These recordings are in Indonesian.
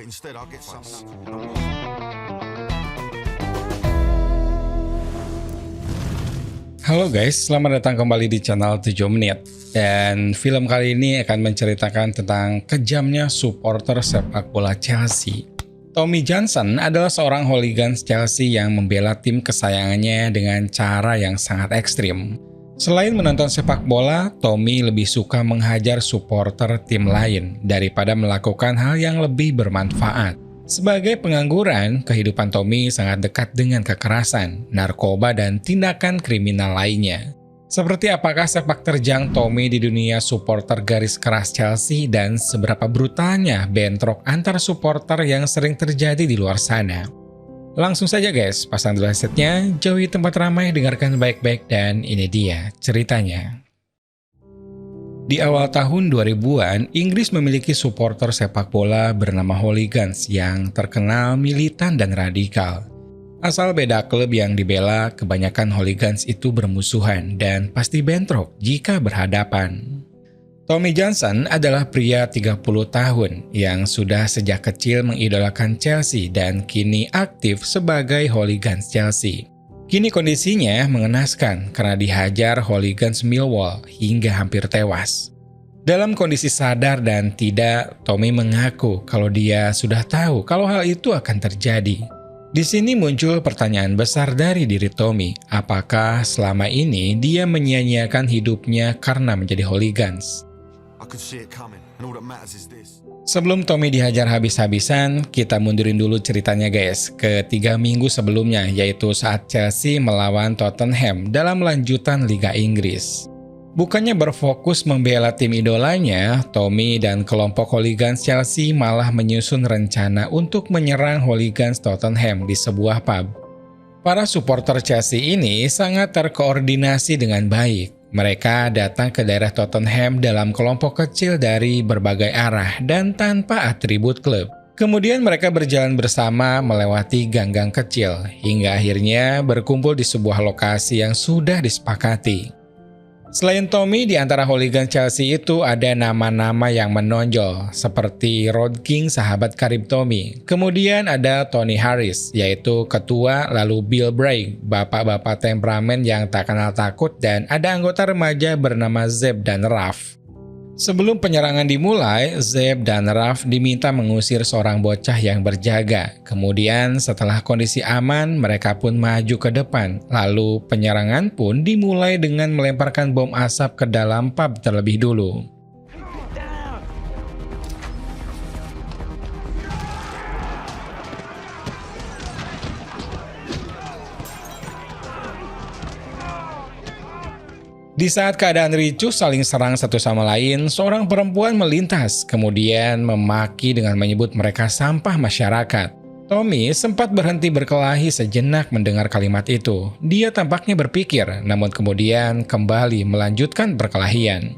instead I'll get some. Halo guys, selamat datang kembali di channel 7 Menit. Dan film kali ini akan menceritakan tentang kejamnya supporter sepak bola Chelsea. Tommy Johnson adalah seorang hooligans Chelsea yang membela tim kesayangannya dengan cara yang sangat ekstrim. Selain menonton sepak bola, Tommy lebih suka menghajar supporter tim lain daripada melakukan hal yang lebih bermanfaat. Sebagai pengangguran, kehidupan Tommy sangat dekat dengan kekerasan, narkoba, dan tindakan kriminal lainnya. Seperti apakah sepak terjang Tommy di dunia supporter garis keras Chelsea dan seberapa brutalnya bentrok antar supporter yang sering terjadi di luar sana? Langsung saja guys, pasang dulu headsetnya, jauhi tempat ramai, dengarkan baik-baik, dan ini dia ceritanya. Di awal tahun 2000-an, Inggris memiliki supporter sepak bola bernama hooligans yang terkenal militan dan radikal. Asal beda klub yang dibela, kebanyakan hooligans itu bermusuhan dan pasti bentrok jika berhadapan. Tommy Johnson adalah pria 30 tahun yang sudah sejak kecil mengidolakan Chelsea dan kini aktif sebagai hooligans Chelsea. Kini kondisinya mengenaskan karena dihajar hooligans Millwall hingga hampir tewas. Dalam kondisi sadar dan tidak, Tommy mengaku kalau dia sudah tahu kalau hal itu akan terjadi. Di sini muncul pertanyaan besar dari diri Tommy, apakah selama ini dia menyia-nyiakan hidupnya karena menjadi hooligans? Sebelum Tommy dihajar habis-habisan, kita mundurin dulu ceritanya guys, ke 3 minggu sebelumnya, yaitu saat Chelsea melawan Tottenham dalam lanjutan Liga Inggris. Bukannya berfokus membela tim idolanya, Tommy dan kelompok hooligans Chelsea malah menyusun rencana untuk menyerang hooligans Tottenham di sebuah pub. Para supporter Chelsea ini sangat terkoordinasi dengan baik. Mereka datang ke daerah Tottenham dalam kelompok kecil dari berbagai arah dan tanpa atribut klub. Kemudian mereka berjalan bersama melewati gang-gang kecil, hingga akhirnya berkumpul di sebuah lokasi yang sudah disepakati. Selain Tommy, di antara hooligan Chelsea itu ada nama-nama yang menonjol, seperti Rod King, sahabat karib Tommy. Kemudian ada Tony Harris, yaitu ketua, lalu Bill Bragg, bapak-bapak temperamen yang tak kenal takut, dan ada anggota remaja bernama Zeb dan Ralph. Sebelum penyerangan dimulai, Zeb dan Ralph diminta mengusir seorang bocah yang berjaga. Kemudian setelah kondisi aman, mereka pun maju ke depan. Lalu penyerangan pun dimulai dengan melemparkan bom asap ke dalam pub terlebih dulu. Di saat keadaan ricuh saling serang satu sama lain, seorang perempuan melintas, kemudian memaki dengan menyebut mereka sampah masyarakat. Tommy sempat berhenti berkelahi sejenak mendengar kalimat itu. Dia tampaknya berpikir, namun kemudian kembali melanjutkan perkelahian.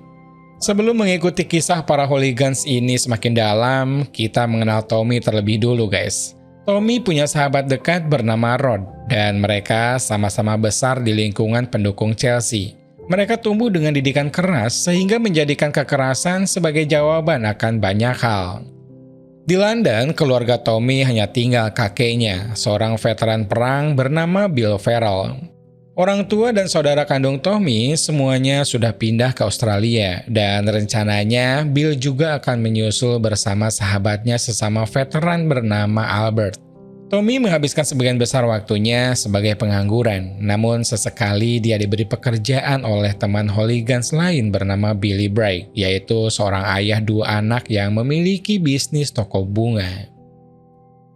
Sebelum mengikuti kisah para hooligans ini semakin dalam, kita mengenal Tommy terlebih dulu guys. Tommy punya sahabat dekat bernama Rod, dan mereka sama-sama besar di lingkungan pendukung Chelsea. Mereka tumbuh dengan didikan keras sehingga menjadikan kekerasan sebagai jawaban akan banyak hal. Di London, keluarga Tommy hanya tinggal kakeknya, seorang veteran perang bernama Bill Farrell. Orang tua dan saudara kandung Tommy semuanya sudah pindah ke Australia, dan rencananya Bill juga akan menyusul bersama sahabatnya sesama veteran bernama Albert. Tommy menghabiskan sebagian besar waktunya sebagai pengangguran, namun sesekali dia diberi pekerjaan oleh teman hooligans lain bernama Billy Bragg, yaitu seorang ayah 2 anak yang memiliki bisnis toko bunga.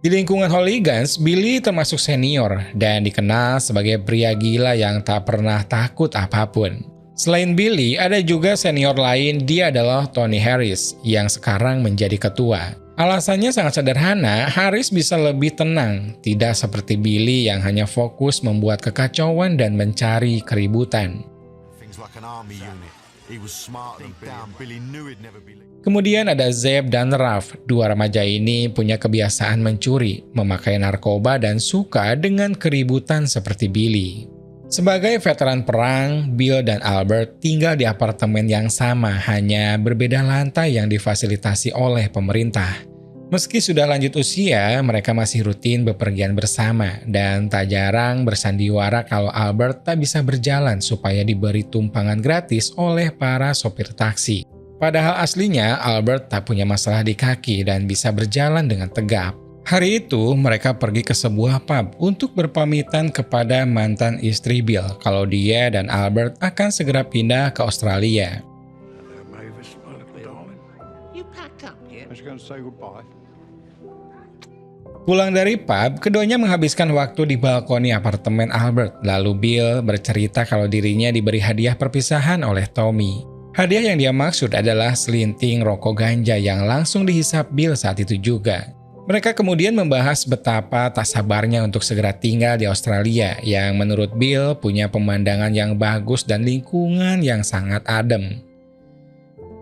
Di lingkungan hooligans, Billy termasuk senior dan dikenal sebagai pria gila yang tak pernah takut apapun. Selain Billy, ada juga senior lain, dia adalah Tony Harris yang sekarang menjadi ketua. Alasannya sangat sederhana, Harris bisa lebih tenang, tidak seperti Billy yang hanya fokus membuat kekacauan dan mencari keributan. Kemudian ada Zeb dan Ralph. 2 remaja ini punya kebiasaan mencuri, memakai narkoba, dan suka dengan keributan seperti Billy. Sebagai veteran perang, Bill dan Albert tinggal di apartemen yang sama, hanya berbeda lantai yang difasilitasi oleh pemerintah. Meski sudah lanjut usia, mereka masih rutin bepergian bersama dan tak jarang bersandiwara kalau Albert tak bisa berjalan supaya diberi tumpangan gratis oleh para sopir taksi. Padahal aslinya Albert tak punya masalah di kaki dan bisa berjalan dengan tegap. Hari itu mereka pergi ke sebuah pub untuk berpamitan kepada mantan istri Bill kalau dia dan Albert akan segera pindah ke Australia. Pulang dari pub, keduanya menghabiskan waktu di balkoni apartemen Albert. Lalu Bill bercerita kalau dirinya diberi hadiah perpisahan oleh Tommy. Hadiah yang dia maksud adalah selinting rokok ganja yang langsung dihisap Bill saat itu juga. Mereka kemudian membahas betapa tak sabarnya untuk segera tinggal di Australia yang menurut Bill punya pemandangan yang bagus dan lingkungan yang sangat adem.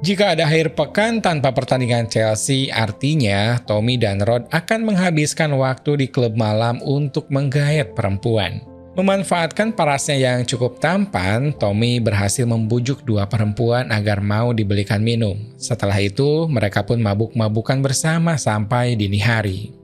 Jika ada akhir pekan tanpa pertandingan Chelsea, artinya Tommy dan Rod akan menghabiskan waktu di klub malam untuk menggayat perempuan. Memanfaatkan parasnya yang cukup tampan, Tommy berhasil membujuk dua perempuan agar mau dibelikan minum. Setelah itu, mereka pun mabuk-mabukan bersama sampai dini hari.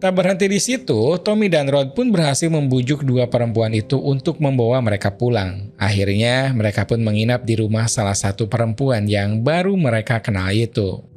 Tak berhenti di situ, Tommy dan Rod pun berhasil membujuk dua perempuan itu untuk membawa mereka pulang. Akhirnya, mereka pun menginap di rumah salah satu perempuan yang baru mereka kenal itu.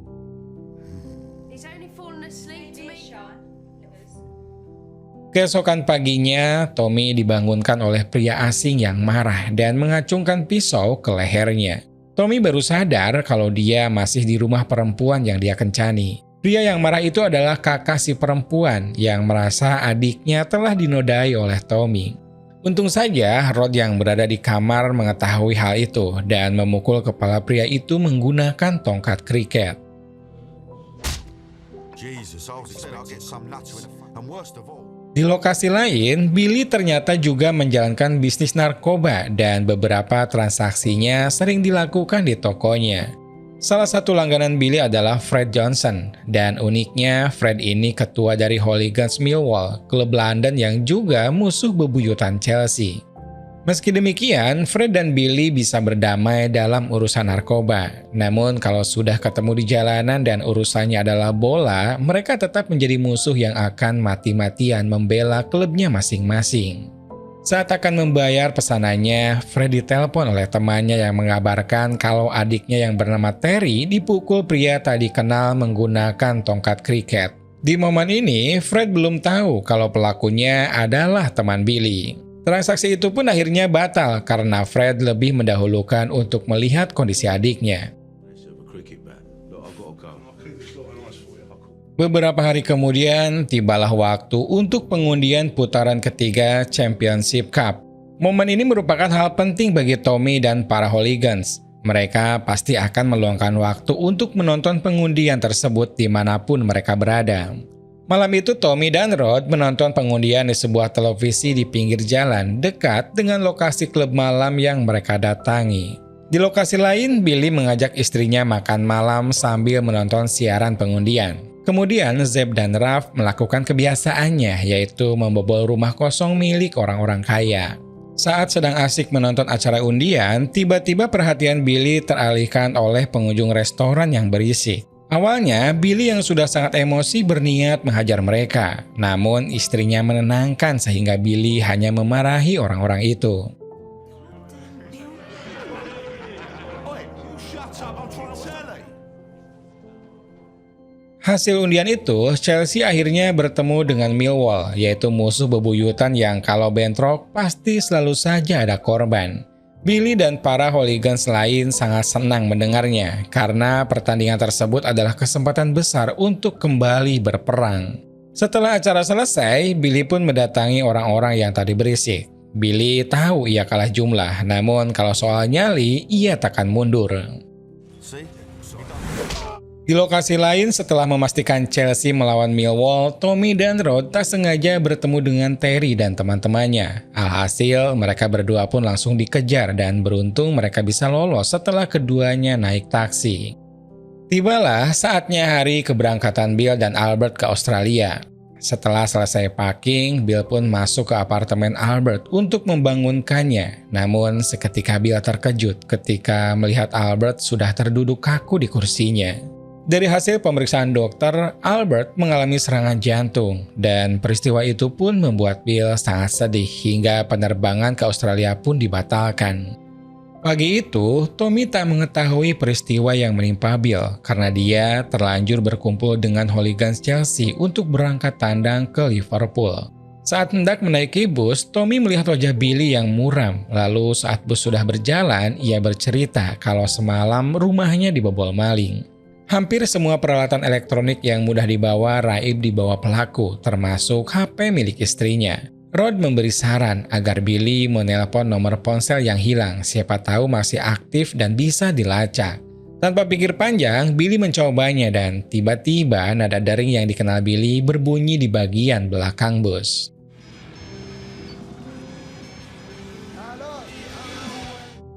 Keesokan paginya, Tommy dibangunkan oleh pria asing yang marah dan mengacungkan pisau ke lehernya. Tommy baru sadar kalau dia masih di rumah perempuan yang dia kencani. Pria yang marah itu adalah kakak si perempuan yang merasa adiknya telah dinodai oleh Tommy. Untung saja Rod yang berada di kamar mengetahui hal itu dan memukul kepala pria itu menggunakan tongkat kriket. Di lokasi lain, Billy ternyata juga menjalankan bisnis narkoba dan beberapa transaksinya sering dilakukan di tokonya. Salah satu langganan Billy adalah Fred Johnson, dan uniknya Fred ini ketua dari Hooligans Millwall, klub London yang juga musuh bebuyutan Chelsea. Meski demikian, Fred dan Billy bisa berdamai dalam urusan narkoba. Namun kalau sudah ketemu di jalanan dan urusannya adalah bola, mereka tetap menjadi musuh yang akan mati-matian membela klubnya masing-masing. Saat akan membayar pesanannya, Fred ditelepon oleh temannya yang mengabarkan kalau adiknya yang bernama Terry dipukul pria tak dikenal menggunakan tongkat kriket. Di momen ini, Fred belum tahu kalau pelakunya adalah teman Billy. Transaksi itu pun akhirnya batal karena Fred lebih mendahulukan untuk melihat kondisi adiknya. Beberapa hari kemudian, tibalah waktu untuk pengundian putaran ketiga Championship Cup. Momen ini merupakan hal penting bagi Tommy dan para hooligans. Mereka pasti akan meluangkan waktu untuk menonton pengundian tersebut dimanapun mereka berada. Malam itu Tommy dan Rod menonton pengundian di sebuah televisi di pinggir jalan dekat dengan lokasi klub malam yang mereka datangi. Di lokasi lain, Billy mengajak istrinya makan malam sambil menonton siaran pengundian. Kemudian Zeb dan Ralph melakukan kebiasaannya, yaitu membobol rumah kosong milik orang-orang kaya. Saat sedang asik menonton acara undian, tiba-tiba perhatian Billy teralihkan oleh pengunjung restoran yang berisik. Awalnya, Billy yang sudah sangat emosi berniat menghajar mereka. Namun istrinya menenangkan sehingga Billy hanya memarahi orang-orang itu. Hasil undian itu, Chelsea akhirnya bertemu dengan Millwall, yaitu musuh bebuyutan yang kalau bentrok pasti selalu saja ada korban. Billy dan para hooligans lain sangat senang mendengarnya, karena pertandingan tersebut adalah kesempatan besar untuk kembali berperang. Setelah acara selesai, Billy pun mendatangi orang-orang yang tadi berisik. Billy tahu ia kalah jumlah, namun kalau soal nyali, ia takkan mundur. Di lokasi lain, setelah memastikan Chelsea melawan Millwall, Tommy dan Rod tak sengaja bertemu dengan Terry dan teman-temannya. Alhasil, mereka berdua pun langsung dikejar dan beruntung mereka bisa lolos setelah keduanya naik taksi. Tibalah saatnya hari keberangkatan Bill dan Albert ke Australia. Setelah selesai packing, Bill pun masuk ke apartemen Albert untuk membangunkannya. Namun, seketika Bill terkejut ketika melihat Albert sudah terduduk kaku di kursinya. Dari hasil pemeriksaan dokter, Albert mengalami serangan jantung, dan peristiwa itu pun membuat Bill sangat sedih hingga penerbangan ke Australia pun dibatalkan. Pagi itu, Tommy tak mengetahui peristiwa yang menimpa Bill karena dia terlanjur berkumpul dengan hooligans Chelsea untuk berangkat tandang ke Liverpool. Saat hendak menaiki bus, Tommy melihat wajah Billy yang muram. Lalu saat bus sudah berjalan, ia bercerita kalau semalam rumahnya dibobol maling. Hampir semua peralatan elektronik yang mudah dibawa raib dibawa pelaku, termasuk HP milik istrinya. Rod memberi saran agar Billy menelpon nomor ponsel yang hilang, siapa tahu masih aktif dan bisa dilacak. Tanpa pikir panjang, Billy mencobanya dan tiba-tiba nada dering yang dikenal Billy berbunyi di bagian belakang bus.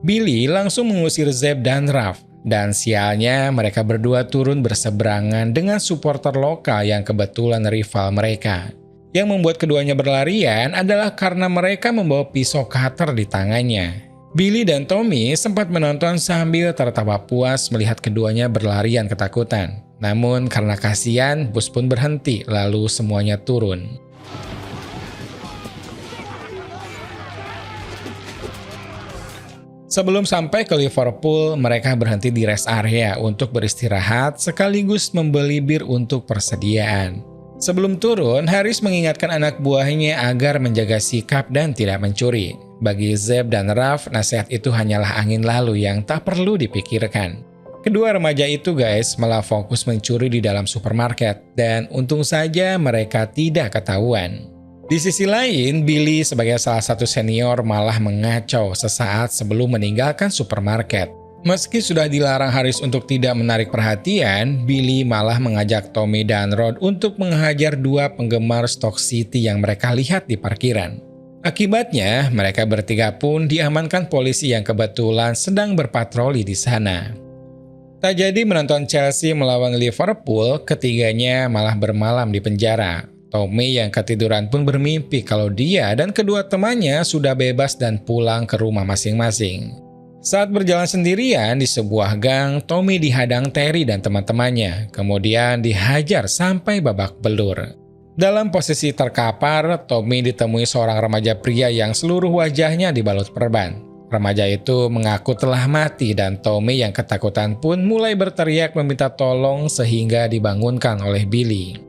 Billy langsung mengusir Zeb dan Ralph. Dan sialnya mereka berdua turun berseberangan dengan supporter lokal yang kebetulan rival mereka. Yang membuat keduanya berlarian adalah karena mereka membawa pisau cutter di tangannya. Billy dan Tommy sempat menonton sambil tertawa puas melihat keduanya berlarian ketakutan. Namun karena kasihan, bus pun berhenti lalu semuanya turun. Sebelum sampai ke Liverpool, mereka berhenti di rest area untuk beristirahat sekaligus membeli bir untuk persediaan. Sebelum turun, Harris mengingatkan anak buahnya agar menjaga sikap dan tidak mencuri. Bagi Zeb dan Ralph, nasihat itu hanyalah angin lalu yang tak perlu dipikirkan. Kedua remaja itu malah fokus mencuri di dalam supermarket dan untung saja mereka tidak ketahuan. Di sisi lain, Billy sebagai salah satu senior malah mengacau sesaat sebelum meninggalkan supermarket. Meski sudah dilarang Harris untuk tidak menarik perhatian, Billy malah mengajak Tommy dan Rod untuk menghajar dua penggemar Stock City yang mereka lihat di parkiran. Akibatnya, mereka bertiga pun diamankan polisi yang kebetulan sedang berpatroli di sana. Tak jadi menonton Chelsea melawan Liverpool, ketiganya malah bermalam di penjara. Tommy yang ketiduran pun bermimpi kalau dia dan kedua temannya sudah bebas dan pulang ke rumah masing-masing. Saat berjalan sendirian di sebuah gang, Tommy dihadang Terry dan teman-temannya, kemudian dihajar sampai babak belur. Dalam posisi terkapar, Tommy ditemui seorang remaja pria yang seluruh wajahnya dibalut perban. Remaja itu mengaku telah mati dan Tommy yang ketakutan pun mulai berteriak meminta tolong sehingga dibangunkan oleh Billy.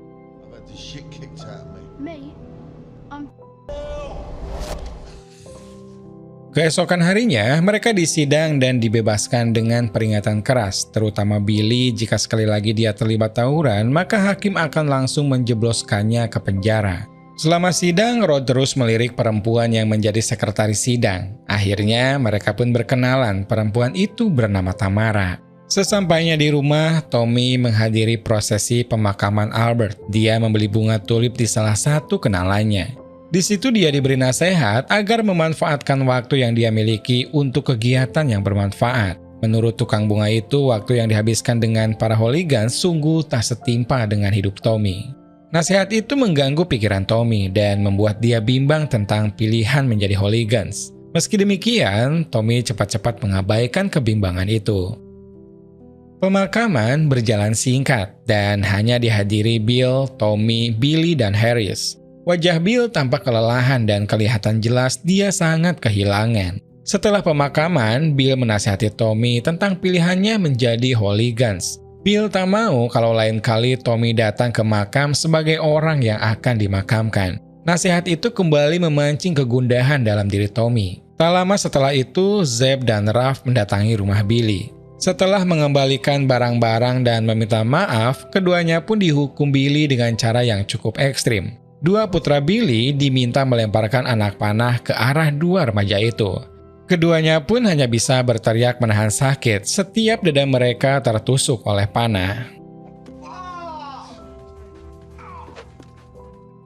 Keesokan harinya, mereka disidang dan dibebaskan dengan peringatan keras, terutama Billy jika sekali lagi dia terlibat tawuran, maka hakim akan langsung menjebloskannya ke penjara. Selama sidang, Rod terus melirik perempuan yang menjadi sekretaris sidang. Akhirnya, mereka pun berkenalan, perempuan itu bernama Tamara. Sesampainya di rumah, Tommy menghadiri prosesi pemakaman Albert. Dia membeli bunga tulip di salah satu kenalannya. Di situ dia diberi nasihat agar memanfaatkan waktu yang dia miliki untuk kegiatan yang bermanfaat. Menurut tukang bunga itu, waktu yang dihabiskan dengan para hooligans sungguh tak setimpa dengan hidup Tommy. Nasihat itu mengganggu pikiran Tommy dan membuat dia bimbang tentang pilihan menjadi hooligans. Meski demikian, Tommy cepat-cepat mengabaikan kebimbangan itu. Pemakaman berjalan singkat dan hanya dihadiri Bill, Tommy, Billy, dan Harris. Wajah Bill tampak kelelahan dan kelihatan jelas dia sangat kehilangan. Setelah pemakaman, Bill menasihati Tommy tentang pilihannya menjadi hooligans. Bill tak mau kalau lain kali Tommy datang ke makam sebagai orang yang akan dimakamkan. Nasihat itu kembali memancing kegundahan dalam diri Tommy. Tak lama setelah itu, Zeb dan Ralph mendatangi rumah Billy. Setelah mengembalikan barang-barang dan meminta maaf, keduanya pun dihukum Billy dengan cara yang cukup ekstrim. Dua putra Billy diminta melemparkan anak panah ke arah dua remaja itu. Keduanya pun hanya bisa berteriak menahan sakit setiap dada mereka tertusuk oleh panah.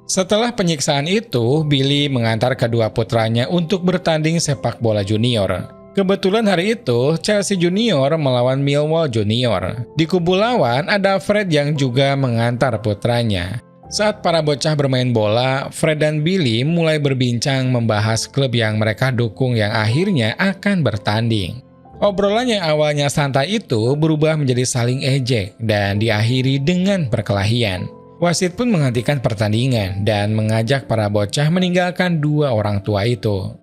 Setelah penyiksaan itu, Billy mengantar kedua putranya untuk bertanding sepak bola junior. Kebetulan hari itu, Chelsea Junior melawan Millwall Junior. Di kubu lawan ada Fred yang juga mengantar putranya. Saat para bocah bermain bola, Fred dan Billy mulai berbincang membahas klub yang mereka dukung yang akhirnya akan bertanding. Obrolan yang awalnya santai itu berubah menjadi saling ejek dan diakhiri dengan perkelahian. Wasit pun menghentikan pertandingan dan mengajak para bocah meninggalkan dua orang tua itu.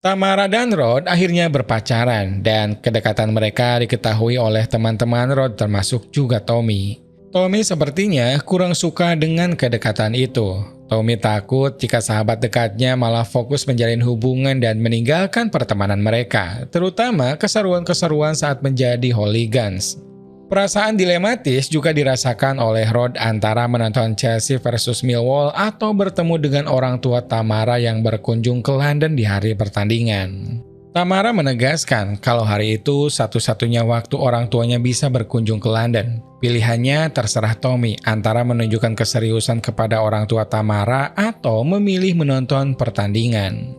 Tamara dan Rod akhirnya berpacaran dan kedekatan mereka diketahui oleh teman-teman Rod termasuk juga Tommy. Tommy sepertinya kurang suka dengan kedekatan itu. Tommy takut jika sahabat dekatnya malah fokus menjalin hubungan dan meninggalkan pertemanan mereka, terutama keseruan-keseruan saat menjadi hooligans. Perasaan dilematis juga dirasakan oleh Rod antara menonton Chelsea versus Millwall atau bertemu dengan orang tua Tamara yang berkunjung ke London di hari pertandingan. Tamara menegaskan kalau hari itu satu-satunya waktu orang tuanya bisa berkunjung ke London. Pilihannya terserah Tommy antara menunjukkan keseriusan kepada orang tua Tamara atau memilih menonton pertandingan.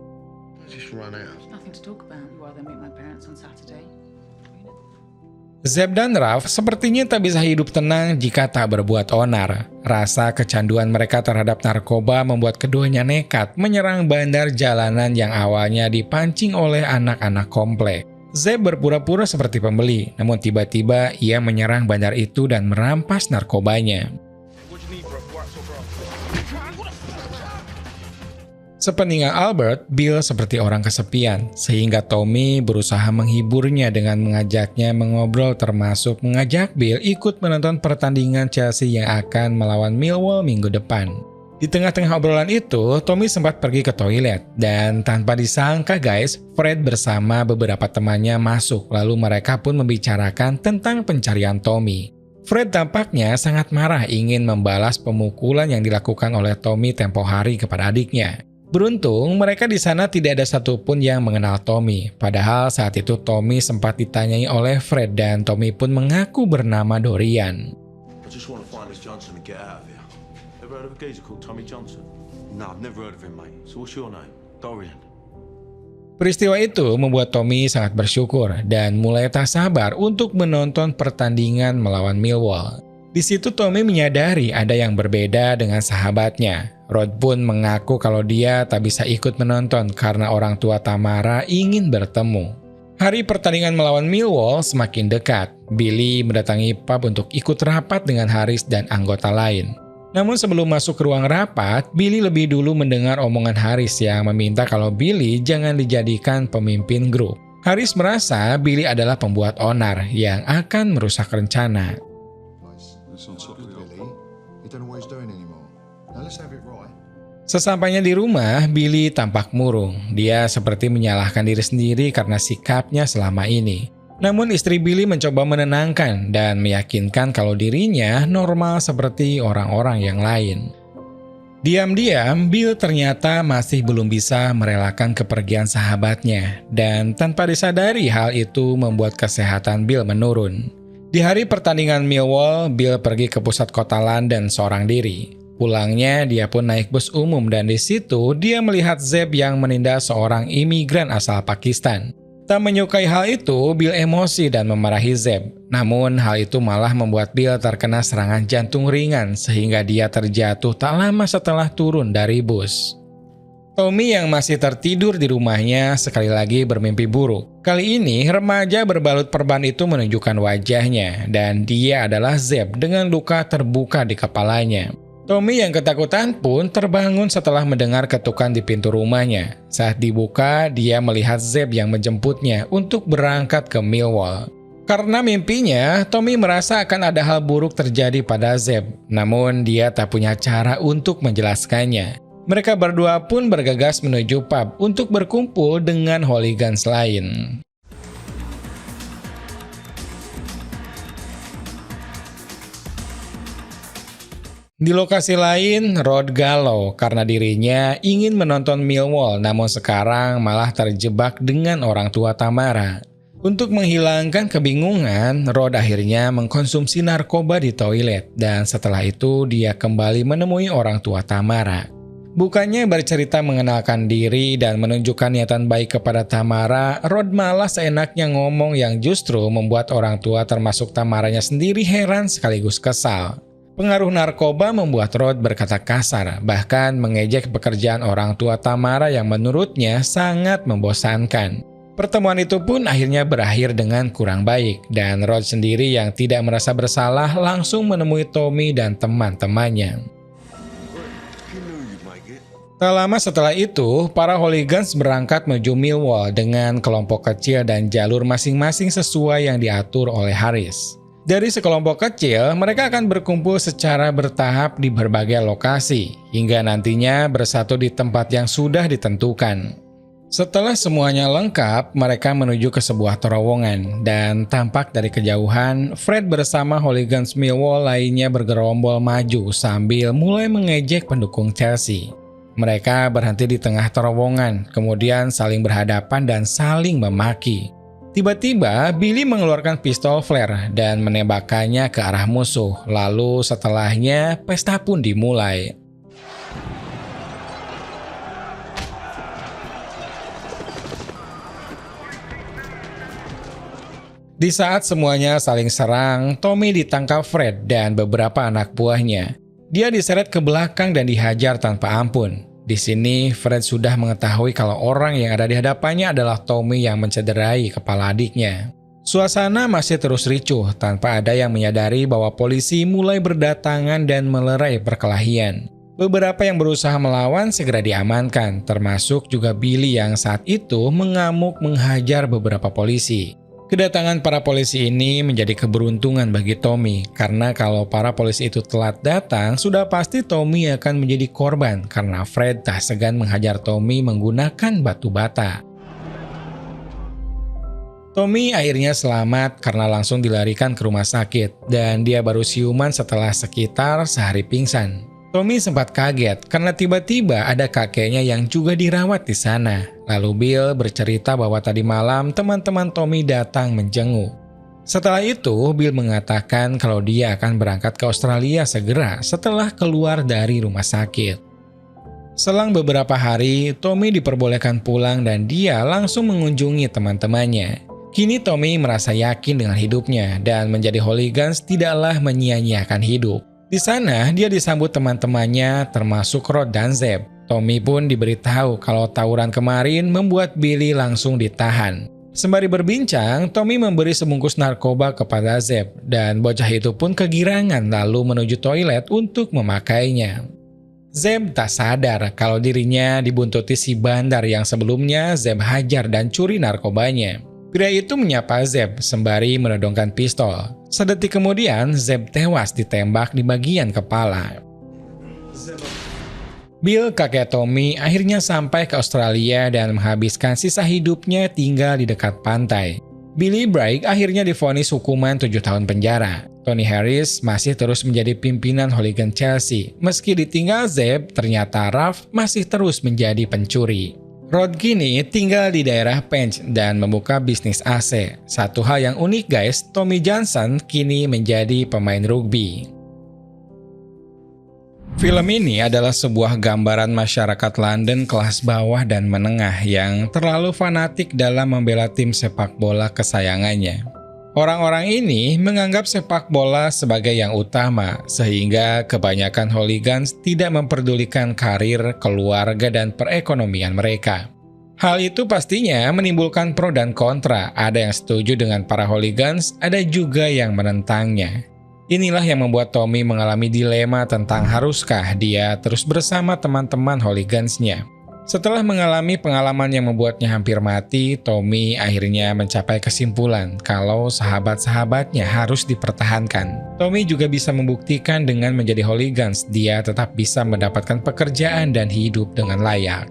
Zeb dan Ralph sepertinya tak bisa hidup tenang jika tak berbuat onar. Rasa kecanduan mereka terhadap narkoba membuat keduanya nekat menyerang bandar jalanan yang awalnya dipancing oleh anak-anak komplek. Zeb berpura-pura seperti pembeli, namun tiba-tiba ia menyerang bandar itu dan merampas narkobanya. Sepeninggal Albert, Bill seperti orang kesepian, sehingga Tommy berusaha menghiburnya dengan mengajaknya mengobrol termasuk mengajak Bill ikut menonton pertandingan Chelsea yang akan melawan Millwall minggu depan. Di tengah-tengah obrolan itu, Tommy sempat pergi ke toilet, dan tanpa disangka guys, Fred bersama beberapa temannya masuk, lalu mereka pun membicarakan tentang pencarian Tommy. Fred tampaknya sangat marah ingin membalas pemukulan yang dilakukan oleh Tommy tempo hari kepada adiknya. Beruntung, mereka di sana tidak ada satupun yang mengenal Tommy. Padahal saat itu Tommy sempat ditanyai oleh Fred dan Tommy pun mengaku bernama Dorian. Peristiwa itu membuat Tommy sangat bersyukur dan mulai tak sabar untuk menonton pertandingan melawan Millwall. Di situ Tommy menyadari ada yang berbeda dengan sahabatnya. Rod pun mengaku kalau dia tak bisa ikut menonton karena orang tua Tamara ingin bertemu. Hari pertandingan melawan Millwall semakin dekat. Billy mendatangi pub untuk ikut rapat dengan Haris dan anggota lain. Namun sebelum masuk ke ruang rapat, Billy lebih dulu mendengar omongan Haris yang meminta kalau Billy jangan dijadikan pemimpin grup. Haris merasa Billy adalah pembuat onar yang akan merusak rencana. Sesampainya di rumah, Billy tampak murung. Dia seperti menyalahkan diri sendiri karena sikapnya selama ini. Namun istri Billy mencoba menenangkan dan meyakinkan kalau dirinya normal seperti orang-orang yang lain. Diam-diam, Bill ternyata masih belum bisa merelakan kepergian sahabatnya. Dan tanpa disadari hal itu membuat kesehatan Bill menurun. Di hari pertandingan Millwall, Bill pergi ke pusat kota London seorang diri. Pulangnya, dia pun naik bus umum dan di situ dia melihat Zeb yang menindas seorang imigran asal Pakistan. Tak menyukai hal itu, Bill emosi dan memarahi Zeb. Namun hal itu malah membuat Bill terkena serangan jantung ringan sehingga dia terjatuh tak lama setelah turun dari bus. Tommy yang masih tertidur di rumahnya sekali lagi bermimpi buruk. Kali ini remaja berbalut perban itu menunjukkan wajahnya dan dia adalah Zeb dengan luka terbuka di kepalanya. Tommy yang ketakutan pun terbangun setelah mendengar ketukan di pintu rumahnya. Saat dibuka, dia melihat Zeb yang menjemputnya untuk berangkat ke Millwall. Karena mimpinya, Tommy merasa akan ada hal buruk terjadi pada Zeb. Namun dia tak punya cara untuk menjelaskannya. Mereka berdua pun bergegas menuju pub untuk berkumpul dengan hooligans lain. Di lokasi lain, Rod galau karena dirinya ingin menonton Millwall namun sekarang malah terjebak dengan orang tua Tamara. Untuk menghilangkan kebingungan, Rod akhirnya mengkonsumsi narkoba di toilet dan setelah itu dia kembali menemui orang tua Tamara. Bukannya bercerita mengenalkan diri dan menunjukkan niatan baik kepada Tamara, Rod malah seenaknya ngomong yang justru membuat orang tua termasuk Tamaranya sendiri heran sekaligus kesal. Pengaruh narkoba membuat Rod berkata kasar, bahkan mengejek pekerjaan orang tua Tamara yang menurutnya sangat membosankan. Pertemuan itu pun akhirnya berakhir dengan kurang baik, dan Rod sendiri yang tidak merasa bersalah langsung menemui Tommy dan teman-temannya. Tak lama setelah itu, para hooligans berangkat menuju Millwall dengan kelompok kecil dan jalur masing-masing sesuai yang diatur oleh Harris. Dari sekelompok kecil, mereka akan berkumpul secara bertahap di berbagai lokasi, hingga nantinya bersatu di tempat yang sudah ditentukan. Setelah semuanya lengkap, mereka menuju ke sebuah terowongan, dan tampak dari kejauhan, Fred bersama hooligans Millwall lainnya bergerombol maju sambil mulai mengejek pendukung Chelsea. Mereka berhenti di tengah terowongan, kemudian saling berhadapan dan saling memaki. Tiba-tiba, Billy mengeluarkan pistol flare dan menembakkannya ke arah musuh. Lalu setelahnya, pesta pun dimulai. Di saat semuanya saling serang, Tommy ditangkap Fred dan beberapa anak buahnya. Dia diseret ke belakang dan dihajar tanpa ampun. Di sini, Fred sudah mengetahui kalau orang yang ada di hadapannya adalah Tommy yang mencederai kepala adiknya. Suasana masih terus ricuh tanpa ada yang menyadari bahwa polisi mulai berdatangan dan melerai perkelahian. Beberapa yang berusaha melawan segera diamankan, termasuk juga Billy yang saat itu mengamuk menghajar beberapa polisi. Kedatangan para polisi ini menjadi keberuntungan bagi Tommy, karena kalau para polisi itu telat datang, sudah pasti Tommy akan menjadi korban karena Fred tak segan menghajar Tommy menggunakan batu bata. Tommy akhirnya selamat karena langsung dilarikan ke rumah sakit, dan dia baru siuman setelah sekitar sehari pingsan. Tommy sempat kaget karena tiba-tiba ada kakeknya yang juga dirawat di sana. Lalu Bill bercerita bahwa tadi malam teman-teman Tommy datang menjenguk. Setelah itu, Bill mengatakan kalau dia akan berangkat ke Australia segera setelah keluar dari rumah sakit. Selang beberapa hari, Tommy diperbolehkan pulang dan dia langsung mengunjungi teman-temannya. Kini Tommy merasa yakin dengan hidupnya dan menjadi hooligans tidaklah menyia-nyiakan hidup. Di sana, dia disambut teman-temannya termasuk Rod dan Zeb. Tommy pun diberitahu kalau tawuran kemarin membuat Billy langsung ditahan. Sembari berbincang, Tommy memberi sebungkus narkoba kepada Zeb, dan bocah itu pun kegirangan lalu menuju toilet untuk memakainya. Zeb tak sadar kalau dirinya dibuntuti si bandar yang sebelumnya Zeb hajar dan curi narkobanya. Pria itu menyapa Zeb sembari menodongkan pistol. Sedetik kemudian, Zeb tewas ditembak di bagian kepala. Bill, kakek Tommy, akhirnya sampai ke Australia dan menghabiskan sisa hidupnya tinggal di dekat pantai. Billy Bragg akhirnya divonis hukuman 7 tahun penjara. Tony Harris masih terus menjadi pimpinan hooligan Chelsea. Meski ditinggal Zeb, ternyata Ralph masih terus menjadi pencuri. Rod kini tinggal di daerah Penge dan membuka bisnis AC. Satu hal yang unik guys, Tommy Johnson kini menjadi pemain rugby. Film ini adalah sebuah gambaran masyarakat London kelas bawah dan menengah yang terlalu fanatik dalam membela tim sepak bola kesayangannya. Orang-orang ini menganggap sepak bola sebagai yang utama, sehingga kebanyakan hooligans tidak memperdulikan karir, keluarga, dan perekonomian mereka. Hal itu pastinya menimbulkan pro dan kontra, ada yang setuju dengan para hooligans, ada juga yang menentangnya. Inilah yang membuat Tommy mengalami dilema tentang haruskah dia terus bersama teman-teman hooligansnya. Setelah mengalami pengalaman yang membuatnya hampir mati, Tommy akhirnya mencapai kesimpulan kalau sahabat-sahabatnya harus dipertahankan. Tommy juga bisa membuktikan dengan menjadi hooligans, dia tetap bisa mendapatkan pekerjaan dan hidup dengan layak.